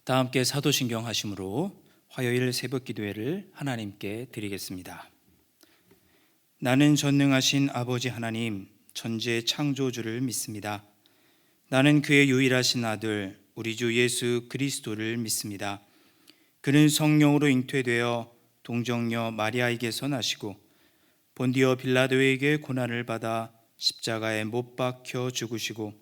다 함께 사도신경 하심으로 화요일 새벽 기도회를 하나님께 드리겠습니다. 나는 전능하신 아버지 하나님, 천지의 창조주를 믿습니다. 나는 그의 유일하신 아들 우리 주 예수 그리스도를 믿습니다. 그는 성령으로 잉태되어 동정녀 마리아에게서 나시고 본디오 빌라도에게 고난을 받아 십자가에 못 박혀 죽으시고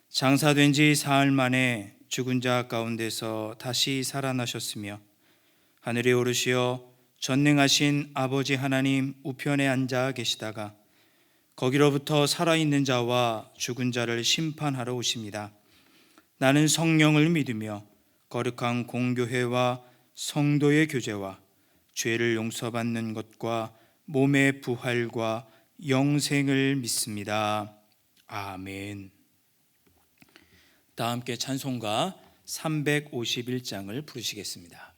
장사된 지 사흘 만에 죽은 자 가운데서 다시 살아나셨으며 하늘에 오르시어 전능하신 아버지 하나님 우편에 앉아 계시다가 거기로부터 살아있는 자와 죽은 자를 심판하러 오십니다. 나는 성령을 믿으며 거룩한 공교회와 성도의 교제와 죄를 용서받는 것과 몸의 부활과 영생을 믿습니다. 아멘. 다 함께 찬송가 351장을 부르시겠습니다.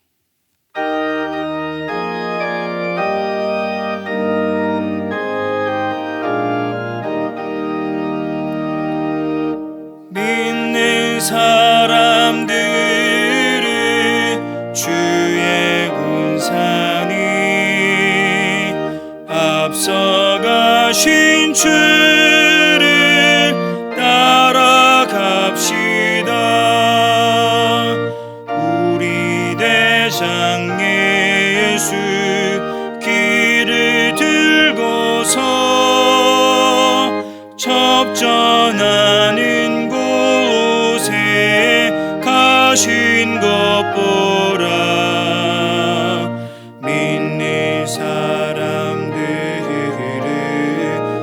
믿는 사람들은 주의 군사니 앞서가신 주를 따라갑시다. 우리 대장 예수 길을 들고서 접전하는 곳에 가신 것 보라. 믿는 사람들은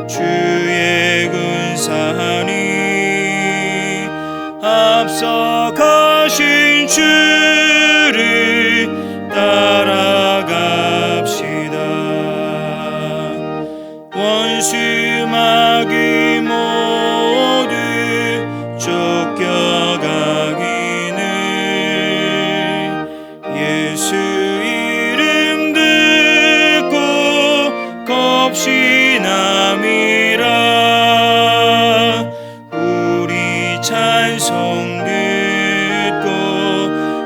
주의 군사니 앞서 가신 주를 따라갑시다. 원수 마귀 모두 쫓겨가기는 예수 이름 듣고 겁시남이라. 우리 찬송 듣고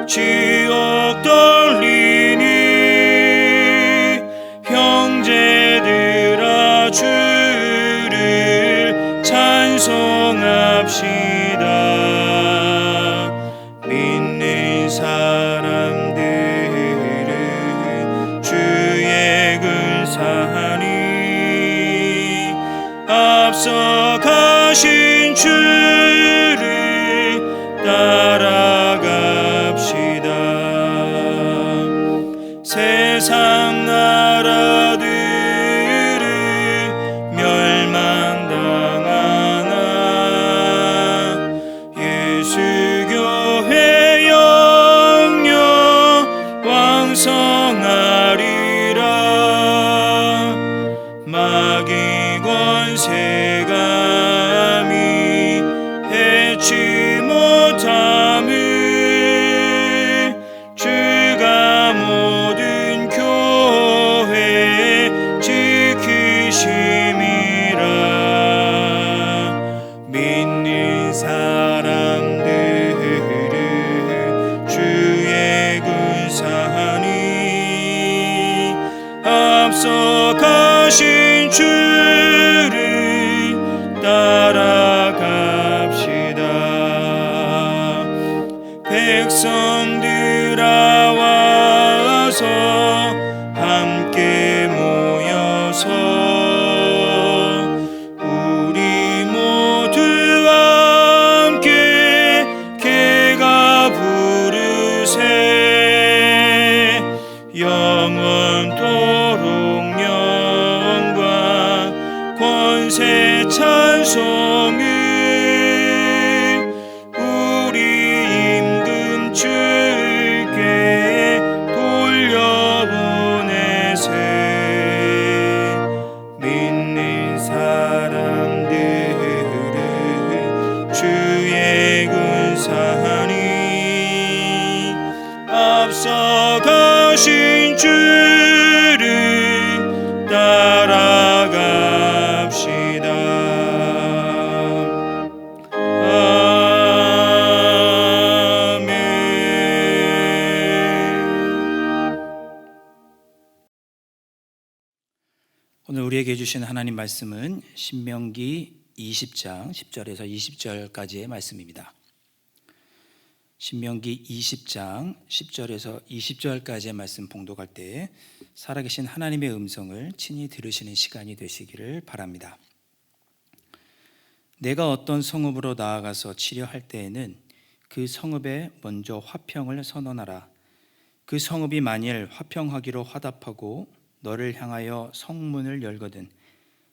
지옥 떨리니 형제들아 주를 찬송합시다. 믿는 사람들은 주의 근사하니 앞서 가신 주를 따라갑시다. 세상 나라들은 멸망당하나 예수 교회 영영 왕성하리라. 마귀 권세감이 해치 못함을 주가 모든 교회 지키심이라. 믿는 사람들은 주의 군사니 앞서 가신 주를 따라갑시다. 백성들아 와서 함께 모여서 우리 모두 함께 개가 부르세. 영원토록 영광 권세 찬송을 우리 임금 주께 돌려보내세. 믿는 사람들은 주의 군사니 앞서 가신 주를 따라갑시다. 아멘. 우리에게 주신 하나님 말씀은 신명기 20장 10절에서 20절까지의 말씀입니다. 신명기 20장 10절에서 20절까지의 말씀 봉독할 때 살아계신 하나님의 음성을 친히 들으시는 시간이 되시기를 바랍니다. 내가 어떤 성읍으로 나아가서 치려할 때에는 그 성읍에 먼저 화평을 선언하라. 그 성읍이 만일 화평하기로 화답하고 너를 향하여 성문을 열거든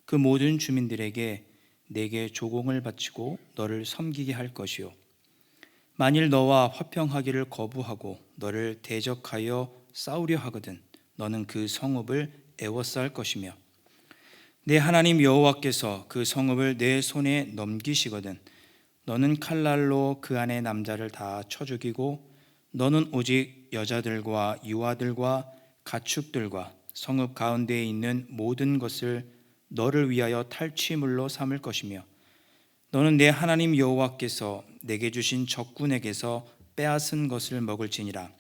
그 모든 주민들에게 내게 조공을 바치고 너를 섬기게 할 것이요, 만일 너와 화평하기를 거부하고 너를 대적하여 싸우려 하거든 너는 그 성읍을 애워쌀 것이며, 내 하나님 여호와께서 그 성읍을 내 손에 넘기시거든 너는 칼날로 그 안의 남자를 다 쳐 죽이고 너는 오직 여자들과 유아들과 가축들과 성읍 가운데에 있는 모든 것을 너를 위하여 탈취물로 삼을 것이며, 너는 내 하나님 여호와께서 내게 주신 적군에게서 빼앗은 것을 먹을지니라.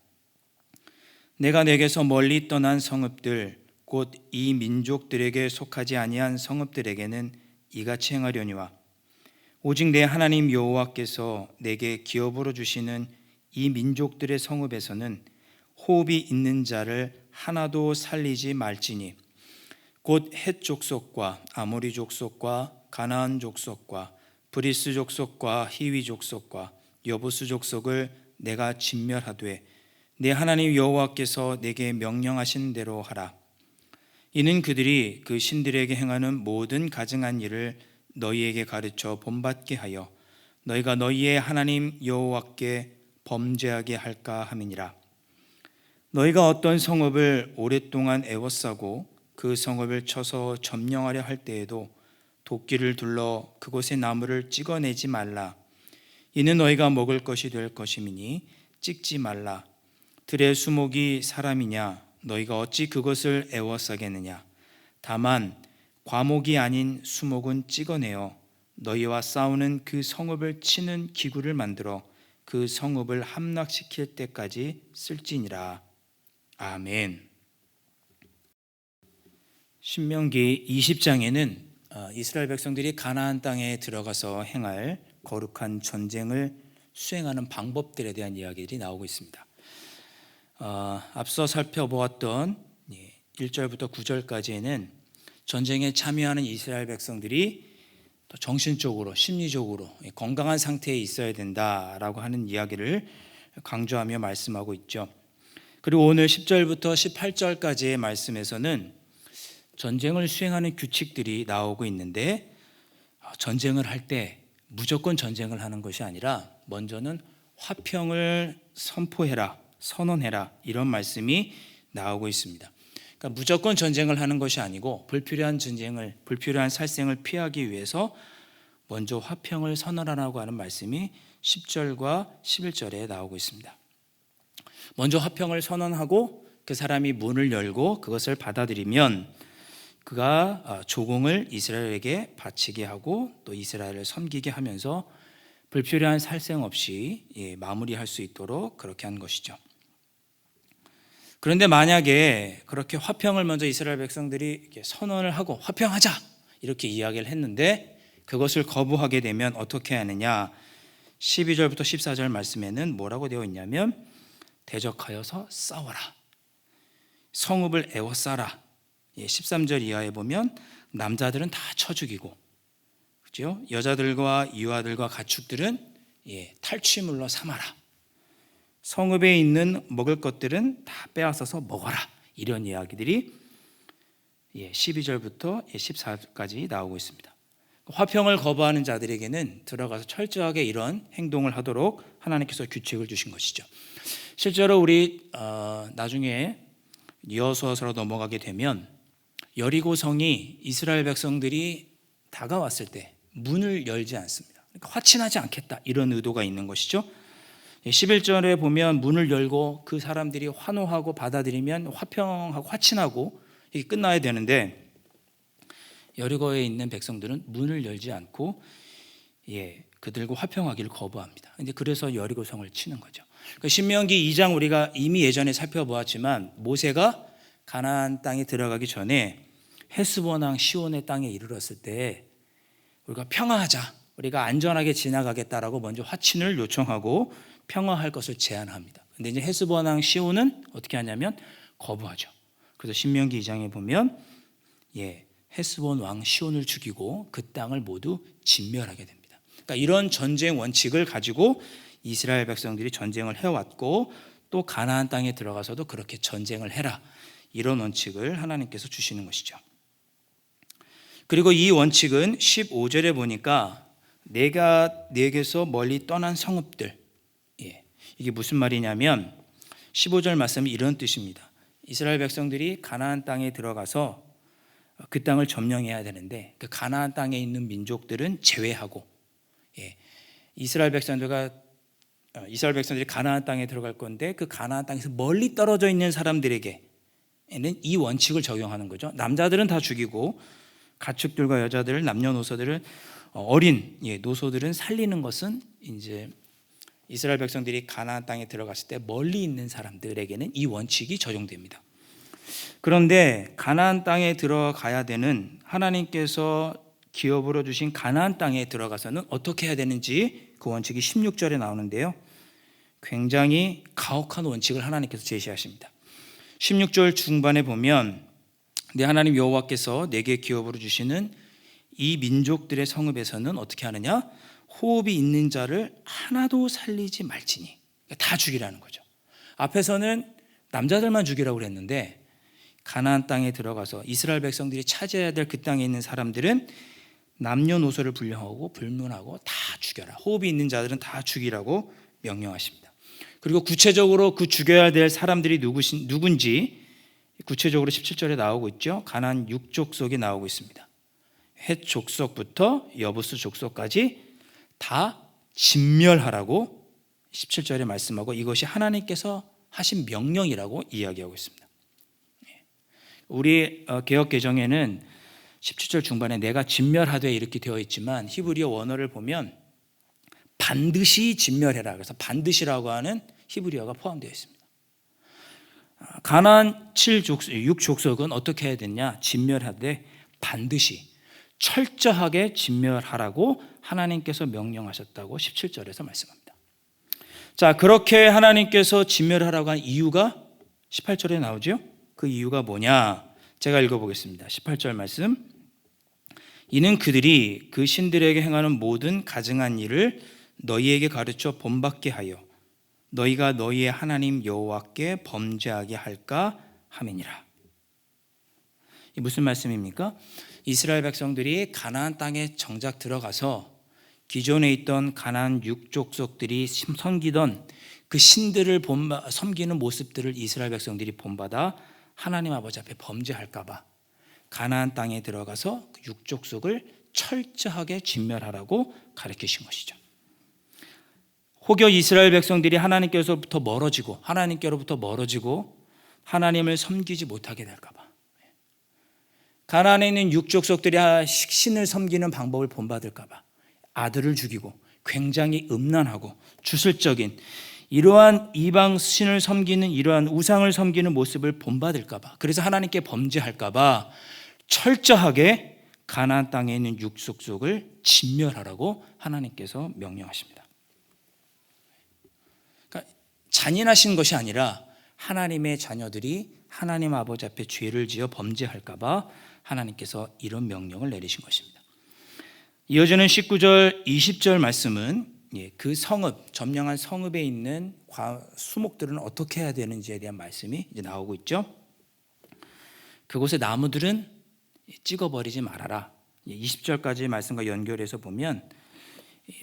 내가 내게서 멀리 떠난 성읍들 곧 이 민족들에게 속하지 아니한 성읍들에게는 이같이 행하려니와, 오직 내 하나님 여호와께서 내게 기업으로 주시는 이 민족들의 성읍에서는 호흡이 있는 자를 하나도 살리지 말지니, 곧 헷 족속과 아모리 족속과 가나안 족속과 브리스 족속과 히위 족속과 여부스 족속을 내가 진멸하되 내 하나님 여호와께서 내게 명령하신 대로 하라. 이는 그들이 그 신들에게 행하는 모든 가증한 일을 너희에게 가르쳐 본받게 하여 너희가 너희의 하나님 여호와께 범죄하게 할까 함이니라. 너희가 어떤 성읍을 오랫동안 애워싸고 그 성읍을 쳐서 점령하려 할 때에도 도끼를 둘러 그곳의 나무를 찍어내지 말라. 이는 너희가 먹을 것이 될 것임이니 찍지 말라. 들의 수목이 사람이냐? 너희가 어찌 그것을 애워싸겠느냐? 다만 과목이 아닌 수목은 찍어내어 너희와 싸우는 그 성읍을 치는 기구를 만들어 그 성읍을 함락시킬 때까지 쓸지니라. 아멘. 신명기 20장에는 이스라엘 백성들이 가나안 땅에 들어가서 행할 거룩한 전쟁을 수행하는 방법들에 대한 이야기들이 나오고 있습니다. 앞서 살펴보았던 1절부터 9절까지에는 전쟁에 참여하는 이스라엘 백성들이 또 정신적으로 심리적으로 건강한 상태에 있어야 된다라고 하는 이야기를 강조하며 말씀하고 있죠. 그리고 오늘 10절부터 18절까지의 말씀에서는 전쟁을 수행하는 규칙들이 나오고 있는데, 전쟁을 할 때 무조건 전쟁을 하는 것이 아니라 먼저는 화평을 선포해라, 선언해라, 이런 말씀이 나오고 있습니다. 그러니까 무조건 전쟁을 하는 것이 아니고 불필요한 살생을 피하기 위해서 먼저 화평을 선언하라고 하는 말씀이 10절과 11절에 나오고 있습니다. 먼저 화평을 선언하고 그 사람이 문을 열고 그것을 받아들이면 그가 조공을 이스라엘에게 바치게 하고 또 이스라엘을 섬기게 하면서 불필요한 살생 없이 마무리할 수 있도록 그렇게 한 것이죠. 그런데 만약에 그렇게 화평을 먼저 이스라엘 백성들이 이렇게 선언을 하고 화평하자 이렇게 이야기를 했는데 그것을 거부하게 되면 어떻게 하느냐? 12절부터 14절 말씀에는 뭐라고 되어 있냐면 대적하여서 싸워라, 성읍을 애워싸라. 13절 이하에 보면 남자들은 다 쳐 죽이고, 그렇죠? 여자들과 유아들과 가축들은 탈취물로 삼아라. 성읍에 있는 먹을 것들은 다 빼앗아서 먹어라. 이런 이야기들이 12절부터 14절까지 나오고 있습니다. 화평을 거부하는 자들에게는 들어가서 철저하게 이런 행동을 하도록 하나님께서 규칙을 주신 것이죠. 실제로 우리 나중에 여호수아서로 넘어가게 되면 여리고성이 이스라엘 백성들이 다가왔을 때 문을 열지 않습니다. 그러니까 화친하지 않겠다, 이런 의도가 있는 것이죠. 11절에 보면 문을 열고 그 사람들이 환호하고 받아들이면 화평하고 화친하고 이게 끝나야 되는데, 여리고에 있는 백성들은 문을 열지 않고 그들과 화평하기를 거부합니다. 근데 그래서 여리고성을 치는 거죠. 그러니까 신명기 2장 우리가 이미 예전에 살펴보았지만 모세가 가나안 땅에 들어가기 전에 헤스본 왕 시온의 땅에 이르렀을 때 우리가 평화하자, 우리가 안전하게 지나가겠다라고 먼저 화친을 요청하고 평화할 것을 제안합니다. 근데 이제 헤스본 왕 시온은 어떻게 하냐면 거부하죠. 그래서 신명기 2장에 보면 헤스본 왕 시온을 죽이고 그 땅을 모두 진멸하게 됩니다. 그러니까 이런 전쟁 원칙을 가지고 이스라엘 백성들이 전쟁을 해왔고 또 가나안 땅에 들어가서도 그렇게 전쟁을 해라, 이런 원칙을 하나님께서 주시는 것이죠. 그리고 이 원칙은 15절에 보니까 내가 네게서 멀리 떠난 성읍들, 이게 무슨 말이냐면 15절 말씀이 이런 뜻입니다. 이스라엘 백성들이 가나안 땅에 들어가서 그 땅을 점령해야 되는데 그 가나안 땅에 있는 민족들은 제외하고 이스라엘 백성들이 가나안 땅에 들어갈 건데 그 가나안 땅에서 멀리 떨어져 있는 사람들에게는 이 원칙을 적용하는 거죠. 남자들은 다 죽이고 가축들과 여자들, 남녀노소들을 어린 노소들은 살리는 것은 이제 이스라엘 백성들이 가나안 땅에 들어갔을 때 멀리 있는 사람들에게는 이 원칙이 적용됩니다. 그런데 가나안 땅에 들어가야 되는, 하나님께서 기업으로 주신 가나안 땅에 들어가서는 어떻게 해야 되는지 그 원칙이 16절에 나오는데요, 굉장히 가혹한 원칙을 하나님께서 제시하십니다. 16절 중반에 보면 내 하나님 여호와께서 내게 기업으로 주시는 이 민족들의 성읍에서는 어떻게 하느냐, 호흡이 있는 자를 하나도 살리지 말지니, 다 죽이라는 거죠. 앞에서는 남자들만 죽이라고 그랬는데 가나안 땅에 들어가서 이스라엘 백성들이 차지해야 될 그 땅에 있는 사람들은 남녀노소를 불문하고 다 죽여라, 호흡이 있는 자들은 다 죽이라고 명령하십니다. 그리고 구체적으로 그 죽여야 될 사람들이 누군지 구체적으로 17절에 나오고 있죠. 가나안 6족속이 나오고 있습니다. 헷 족속부터 여부스 족속까지 다 진멸하라고 17절에 말씀하고 이것이 하나님께서 하신 명령이라고 이야기하고 있습니다. 우리 개역 개정에는 17절 중반에 내가 진멸하되 이렇게 되어 있지만 히브리어 원어를 보면 반드시 진멸해라, 그래서 반드시라고 하는 히브리어가 포함되어 있습니다. 가나안 6족속은 어떻게 해야 되냐, 진멸하되 반드시 철저하게 진멸하라고 하나님께서 명령하셨다고 17절에서 말씀합니다. 자, 그렇게 하나님께서 진멸하라고 한 이유가 18절에 나오죠. 그 이유가 뭐냐, 제가 읽어보겠습니다. 18절 말씀, 이는 그들이 그 신들에게 행하는 모든 가증한 일을 너희에게 가르쳐 본받게 하여 너희가 너희의 하나님 여호와께 범죄하게 할까 함이니라. 이 무슨 말씀입니까? 이스라엘 백성들이 가나안 땅에 정작 들어가서 기존에 있던 가나안 6족속들이 섬기던 그 신들을 섬기는 모습들을 이스라엘 백성들이 본받아 하나님 아버지 앞에 범죄할까 봐 가나안 땅에 들어가서 6족속을 철저하게 진멸하라고 가르치신 것이죠. 혹여 이스라엘 백성들이 하나님께로부터 멀어지고 하나님을 섬기지 못하게 될까 봐, 가나안에 있는 6족속들이 신을 섬기는 방법을 본받을까 봐 아들을 죽이고 굉장히 음란하고 주술적인 이러한 이방 신을 섬기는, 이러한 우상을 섬기는 모습을 본받을까 봐, 그래서 하나님께 범죄할까 봐 철저하게 가나안 땅에 있는 6족속을 진멸하라고 하나님께서 명령하십니다. 그러니까 잔인하신 것이 아니라 하나님의 자녀들이 하나님 아버지 앞에 죄를 지어 범죄할까 봐 하나님께서 이런 명령을 내리신 것입니다. 이어지는 19절 20절 말씀은 그 성읍, 점령한 성읍에 있는 수목들은 어떻게 해야 되는지에 대한 말씀이 이제 나오고 있죠. 그곳의 나무들은 찍어버리지 말아라. 20절까지 말씀과 연결해서 보면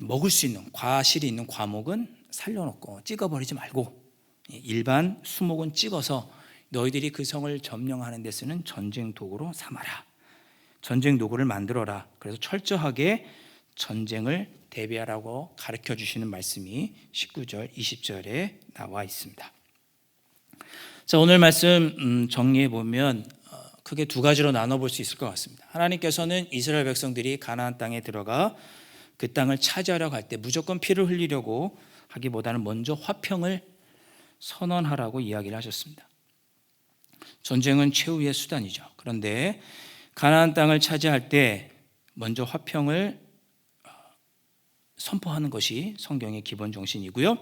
먹을 수 있는 과실이 있는 과목은 살려놓고 찍어버리지 말고 일반 수목은 찍어서 너희들이 그 성을 점령하는 데 쓰는 전쟁 도구로 삼아라. 전쟁 도구를 만들어라. 그래서 철저하게 전쟁을 대비하라고 가르쳐 주시는 말씀이 19절, 20절에 나와 있습니다. 자, 오늘 말씀 정리해 보면 크게 두 가지로 나눠볼 수 있을 것 같습니다. 하나님께서는 이스라엘 백성들이 가나안 땅에 들어가 그 땅을 차지하려고 할 때 무조건 피를 흘리려고 하기보다는 먼저 화평을 선언하라고 이야기를 하셨습니다. 전쟁은 최후의 수단이죠. 그런데 가나안 땅을 차지할 때 먼저 화평을 선포하는 것이 성경의 기본 정신이고요.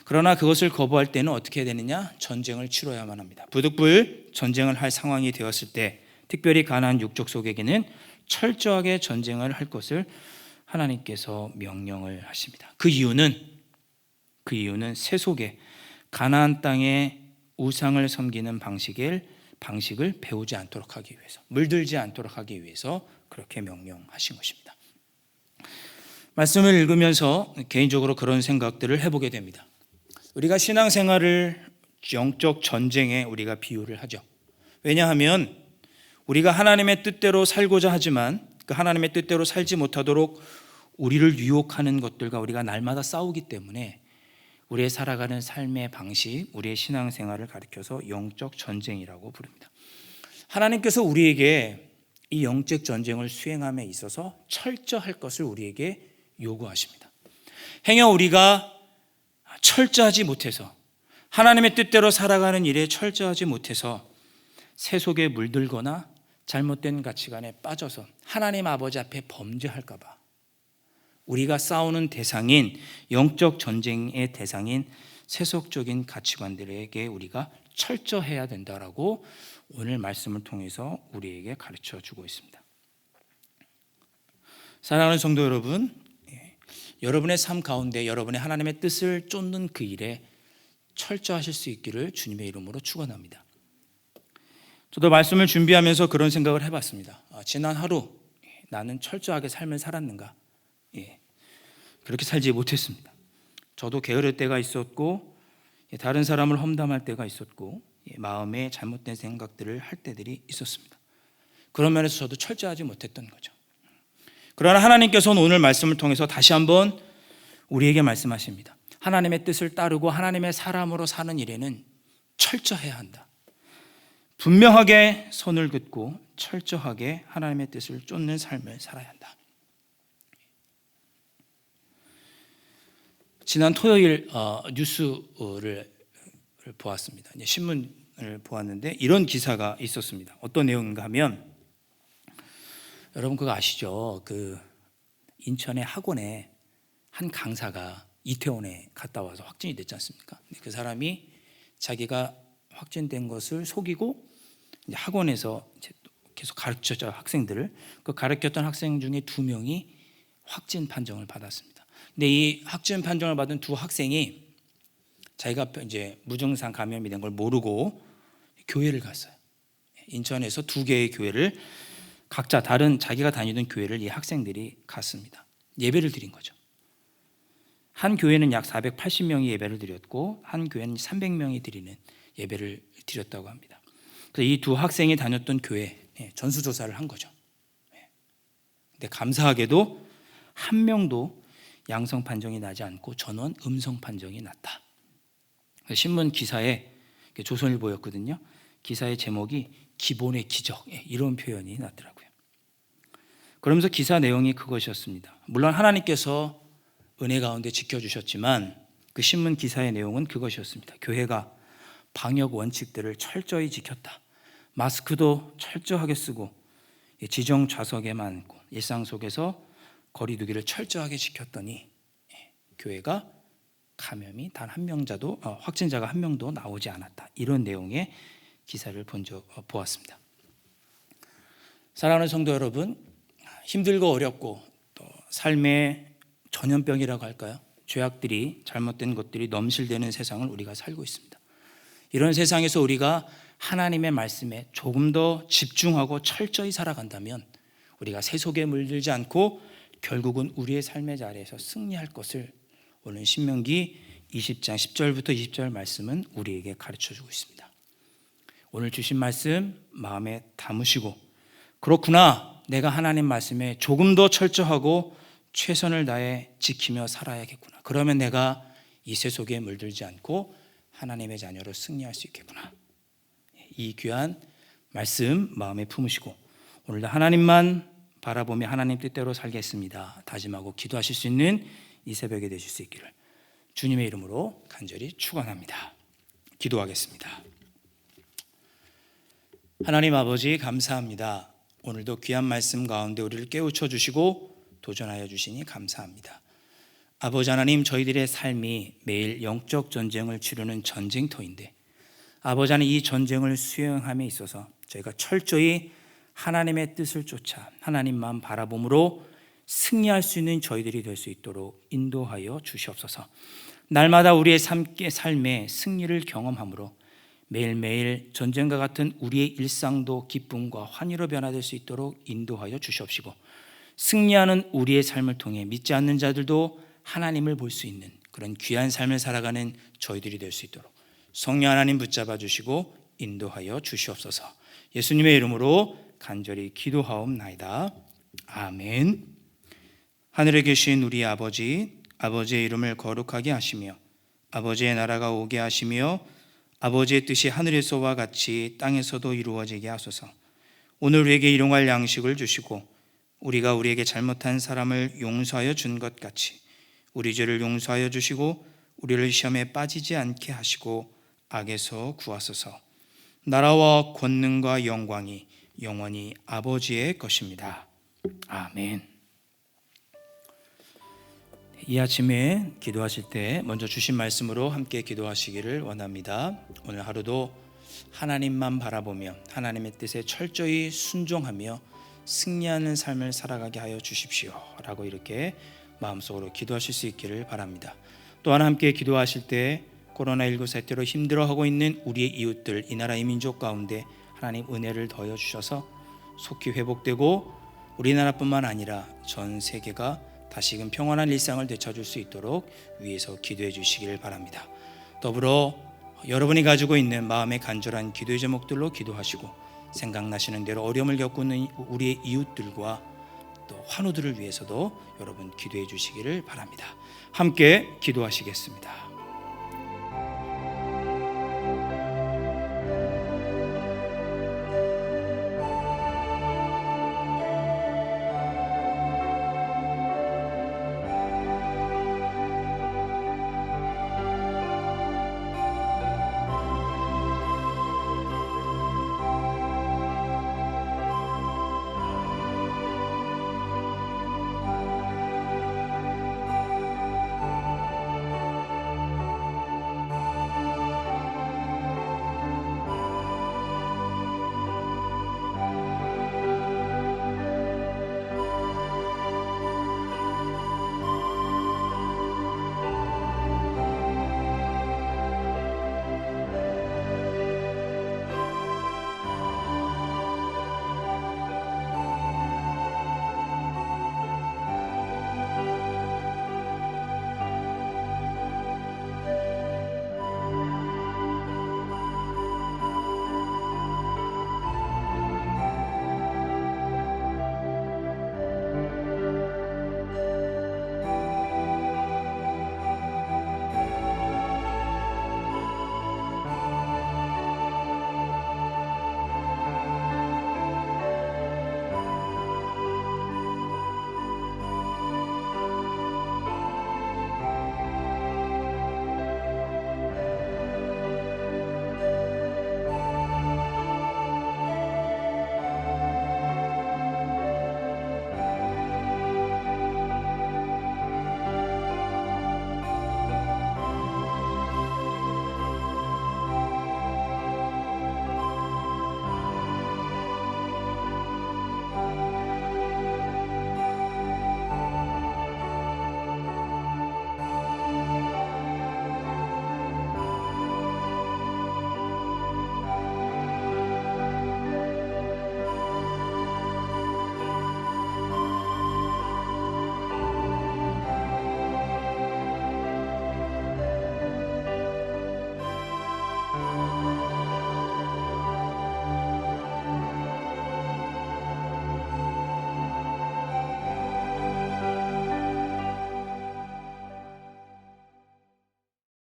그러나 그것을 거부할 때는 어떻게 해야 되느냐? 전쟁을 치러야만 합니다. 부득불 전쟁을 할 상황이 되었을 때, 특별히 가나안 육족 속에게는 철저하게 전쟁을 할 것을 하나님께서 명령을 하십니다. 그 이유는 세속에 가나안 땅의 우상을 섬기는 방식을 배우지 않도록 하기 위해서, 물들지 않도록 하기 위해서 그렇게 명령하신 것입니다. 말씀을 읽으면서 개인적으로 그런 생각들을 해보게 됩니다. 우리가 신앙생활을 영적 전쟁에 우리가 비유를 하죠. 왜냐하면 우리가 하나님의 뜻대로 살고자 하지만 그 하나님의 뜻대로 살지 못하도록 우리를 유혹하는 것들과 우리가 날마다 싸우기 때문에 우리의 살아가는 삶의 방식, 우리의 신앙생활을 가리켜서 영적 전쟁이라고 부릅니다. 하나님께서 우리에게 이 영적 전쟁을 수행함에 있어서 철저할 것을 우리에게 요구하십니다. 행여 우리가 철저하지 못해서, 하나님의 뜻대로 살아가는 일에 철저하지 못해서 세속에 물들거나 잘못된 가치관에 빠져서 하나님 아버지 앞에 범죄할까 봐 우리가 싸우는 대상인, 영적 전쟁의 대상인 세속적인 가치관들에게 우리가 철저해야 된다라고 오늘 말씀을 통해서 우리에게 가르쳐 주고 있습니다. 사랑하는 성도 여러분, 여러분의 삶 가운데 여러분의 하나님의 뜻을 쫓는 그 일에 철저하실 수 있기를 주님의 이름으로 축원합니다. 저도 말씀을 준비하면서 그런 생각을 해봤습니다. 지난 하루 나는 철저하게 삶을 살았는가? 그렇게 살지 못했습니다. 저도 게으를 때가 있었고, 다른 사람을 험담할 때가 있었고, 마음에 잘못된 생각들을 할 때들이 있었습니다. 그런 면에서 저도 철저하지 못했던 거죠. 그러나 하나님께서는 오늘 말씀을 통해서 다시 한번 우리에게 말씀하십니다. 하나님의 뜻을 따르고 하나님의 사람으로 사는 일에는 철저해야 한다. 분명하게 선을 긋고 철저하게 하나님의 뜻을 쫓는 삶을 살아야 한다. 지난 토요일 뉴스를 보았습니다. 신문을 보았는데 이런 기사가 있었습니다. 어떤 내용인가 하면, 여러분 그거 아시죠? 그 인천의 학원에 한 강사가 이태원에 갔다 와서 확진이 됐지 않습니까? 그 사람이 자기가 확진된 것을 속이고 이제 학원에서 이제 계속 가르쳤죠, 학생들을. 그 가르쳤던 학생 중에 2명이 확진 판정을 받았습니다. 근데 이 확진 판정을 받은 2 학생이 자기가 이제 무증상 감염이 된 걸 모르고 교회를 갔어요. 인천에서 2개의 교회를, 각자 다른 자기가 다니던 교회를 이 학생들이 갔습니다. 예배를 드린 거죠. 한 교회는 약 480명이 예배를 드렸고 한 교회는 300명이 드리는 예배를 드렸다고 합니다. 그래서 이 2 학생이 다녔던 교회 전수조사를 한 거죠. 근데 감사하게도 한 명도 양성 판정이 나지 않고 전원 음성 판정이 났다. 신문 기사에, 조선일보였거든요. 기사의 제목이 기본의 기적, 이런 표현이 났더라고요. 그러면서 기사 내용이 그것이었습니다. 물론 하나님께서 은혜 가운데 지켜주셨지만 그 신문 기사의 내용은 그것이었습니다. 교회가 방역 원칙들을 철저히 지켰다. 마스크도 철저하게 쓰고 지정 좌석에만 앉고 일상 속에서 거리 두기를 철저하게 지켰더니 교회가 감염이 단 한 명자도, 확진자가 한 명도 나오지 않았다. 이런 내용의 기사를 보았습니다. 사랑하는 성도 여러분, 힘들고 어렵고 또 삶의 전염병이라고 할까요? 죄악들이, 잘못된 것들이 넘실대는 세상을 우리가 살고 있습니다. 이런 세상에서 우리가 하나님의 말씀에 조금 더 집중하고 철저히 살아간다면 우리가 세속에 물들지 않고 결국은 우리의 삶의 자리에서 승리할 것을 오늘 신명기 20장 10절부터 20절 말씀은 우리에게 가르쳐주고 있습니다. 오늘 주신 말씀 마음에 담으시고, 그렇구나, 내가 하나님 말씀에 조금 더 철저하고 최선을 다해 지키며 살아야겠구나. 그러면 내가 이 세속에 물들지 않고 하나님의 자녀로 승리할 수 있겠구나. 이 귀한 말씀 마음에 품으시고 오늘도 하나님만 바라보며 하나님 뜻대로 살겠습니다 다짐하고 기도하실 수 있는 이 새벽에 되실 수 있기를 주님의 이름으로 간절히 축원합니다. 기도하겠습니다. 하나님 아버지, 감사합니다. 오늘도 귀한 말씀 가운데 우리를 깨우쳐 주시고 도전하여 주시니 감사합니다. 아버지 하나님, 저희들의 삶이 매일 영적 전쟁을 치르는 전쟁터인데 아버지 하나님, 이 전쟁을 수행함에 있어서 저희가 철저히 하나님의 뜻을 쫓아 하나님만 바라봄으로 승리할 수 있는 저희들이 될 수 있도록 인도하여 주시옵소서. 날마다 우리의 삶의 승리를 경험함으로 매일매일 전쟁과 같은 우리의 일상도 기쁨과 환희로 변화될 수 있도록 인도하여 주시옵시고, 승리하는 우리의 삶을 통해 믿지 않는 자들도 하나님을 볼 수 있는 그런 귀한 삶을 살아가는 저희들이 될 수 있도록 성령 하나님 붙잡아 주시고 인도하여 주시옵소서. 예수님의 이름으로 간절히 기도하옵나이다. 아멘. 하늘에 계신 우리 아버지, 아버지의 이름을 거룩하게 하시며 아버지의 나라가 오게 하시며 아버지의 뜻이 하늘에서와 같이 땅에서도 이루어지게 하소서. 오늘 우리에게 일용할 양식을 주시고 우리가 우리에게 잘못한 사람을 용서하여 준 것 같이 우리 죄를 용서하여 주시고 우리를 시험에 빠지지 않게 하시고 악에서 구하소서. 나라와 권능과 영광이 영원히 아버지의 것입니다. 아멘. 이 아침에 기도하실 때 먼저 주신 말씀으로 함께 기도하시기를 원합니다. 오늘 하루도 하나님만 바라보며 하나님의 뜻에 철저히 순종하며 승리하는 삶을 살아가게 하여 주십시오 라고 이렇게 마음속으로 기도하실 수 있기를 바랍니다. 또한 함께 기도하실 때 코로나19 사태로 힘들어하고 있는 우리의 이웃들, 이 나라 이 민족 가운데 하나님 은혜를 더하여 주셔서 속히 회복되고 우리나라뿐만 아니라 전 세계가 다시금 평안한 일상을 되찾을 수 있도록 위에서 기도해 주시길 바랍니다. 더불어 여러분이 가지고 있는 마음의 간절한 기도의 제목들로 기도하시고 생각나시는 대로 어려움을 겪고 있는 우리의 이웃들과 또 환우들을 위해서도 여러분 기도해 주시기를 바랍니다. 함께 기도하시겠습니다.